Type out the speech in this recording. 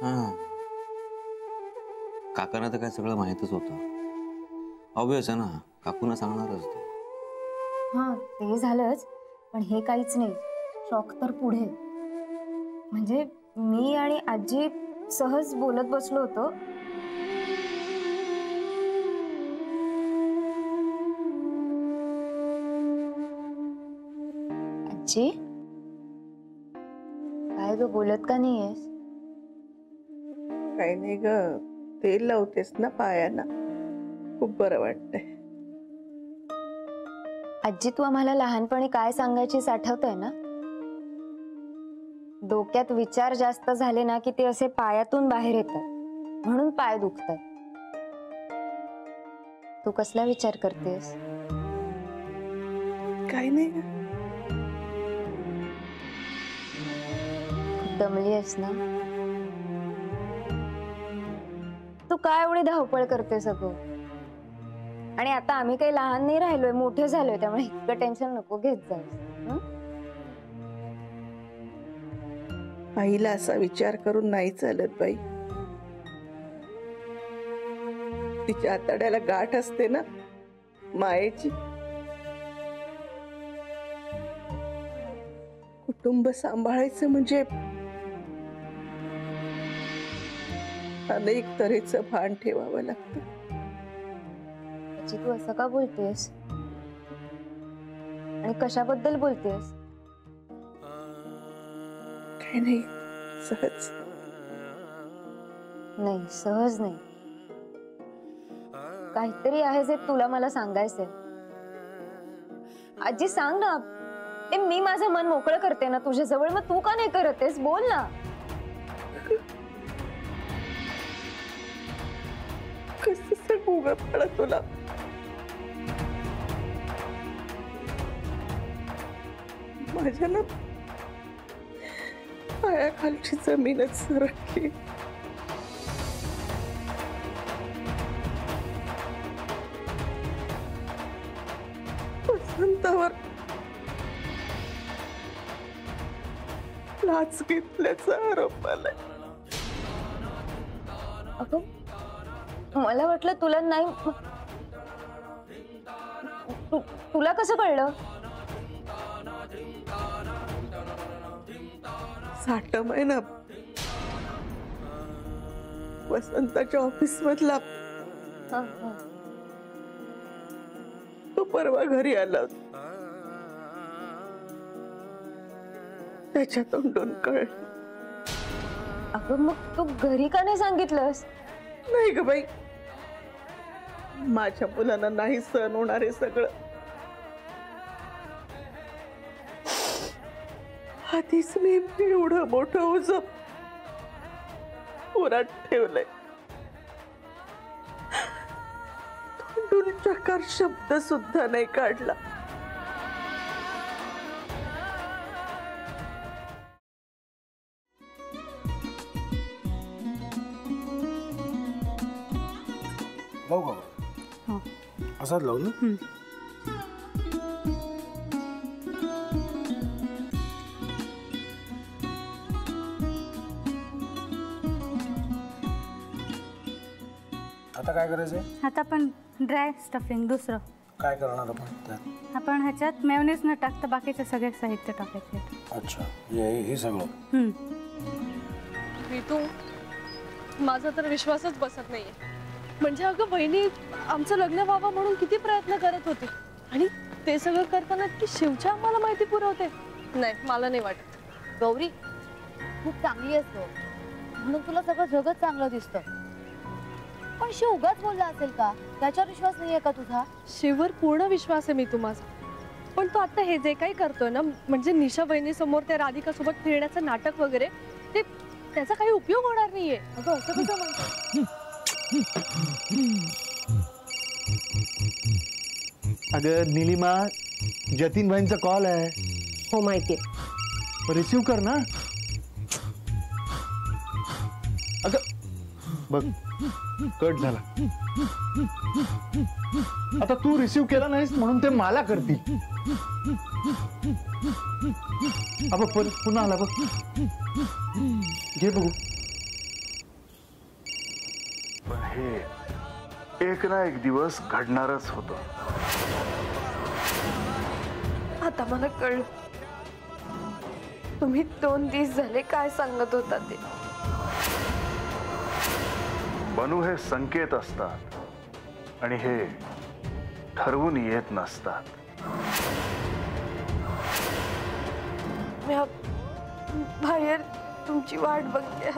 हां, काकांना तर काय सगळं माहीतच होतं. ऑब्वियस आहे ना, काकूंना सांगणारच ते. हां ते झालंच, पण हे काहीच नाही. शॉक तर पुढे. म्हणजे मी आणि आजी सहज बोलत बसलो होतो. आजी, काय ग बोलत का नाहीयेस? काही नाही ग, तेल लावतेस ना पायांना, खूप बरं वाटतंय. आजी, तू आम्हाला लहानपणी काय सांगायचीस आठवतंय ना? डोक्यात विचार जास्त झाले ना की ते असे पायातून बाहेर येतात, म्हणून पाय दुखतात. तू कसला विचार करतेस? काही नाही ग. खूप दमली आहेस ना? तू काय एवढी धावपळ करतेस अगं? आणि आता आम्ही काही लहान नाही राहिलोय, मोठे झालोय, त्यामुळे इतकं टेन्शन नको घेत जाऊस. आईला असा विचार करून नाही चालत बाई. तिच्या आतड्याला गाठ असते ना मायेची. कुटुंब सांभाळायचं म्हणजे अनेक तऱ्हेचं भान ठेवावं लागतं. आजी, तू असं का बोलतेस? आणि कशाबद्दल बोलतेस? काही नाही, सहज. नाही, सहज नाही. काहीतरी आहे जे तुला मला सांगायचंय. आजी सांग ना. मी माझं मन मोकळं करते ना तुझ्या जवळ, मग तू का नाही करतेस? बोल ना. कसं सांगू ग मला तुला? माझ्या ना पायाखालची जमीनच सरकली. वसंतावर लाच घेतल्याचा आरोप आलाय. अगं, मला वाटलं तुला नाही. तुला कसं कळलं? 60 महिना वसंताच्या ऑफिस मधला तो परवा घरी आला. त्याच्या तोंडून कळलं. अगं, मग तू घरी का नाही सांगितलंस? नाही ग बाई, माझ्या मुलांना नाही सहन होणार हे सगळं. आधीच मी एवढं मोठं ओझं पोरात ठेवलंय. तोंडून चकार शब्द सुद्धा नाही काढला. लावू का? असाच लावू ना. आता काय करायचंय? आता आपण ड्राय स्टफिंग दुसरं काय करणार आपण त्यात? आपण ह्याच्यात मेयोनीज न टाकता बाकीचे सगळे साहित्य टाकायचे. अच्छा, हे सगळं. ऋतू, माझा तर विश्वासच बसत नाहीये. म्हणजे अगं बहिणी आमचं लग्न व्हावं म्हणून किती प्रयत्न करत होती, आणि ते सगळं करताना ती शिवच्या आम्हाला माहिती पुरवते. नाही, मला नाही वाटत. गौरी, खूप चांगली आहेस गं, म्हणून तुला सगळं जगत चांगलं दिसतं. पण शिव उगाच बोलला असेल का? त्याच्यावर विश्वास नाहीये का तुझा? शिववर पूर्ण विश्वास आहे मी माझा. पण तो आता हे जे काही करतोय ना, म्हणजे निशा बहिणी समोर त्या राधिका सोबत फिरण्याचं नाटक वगैरे, ते त्याचा काही उपयोग होणार नाहीये. अगं, असं कसं म्हणतो? अगं नीलिमा, जतीन भाईंचा कॉल आहे. हो माहितीये. रिसीव कर ना. अगं बघ, कट झाला. आता तू रिसीव केला नाहीस म्हणून ते मला करतील. अब पुन्हा आला बघ. घे बघू. हे एक ना एक दिवस घडणारच होतं. आता मला कळलं तुम्ही 2 दिवस झाले काय सांगत होता ते. बनू हे संकेत असतात आणि हे ठरवून येत नसतात. मी बाहेर तुमची वाट बघते.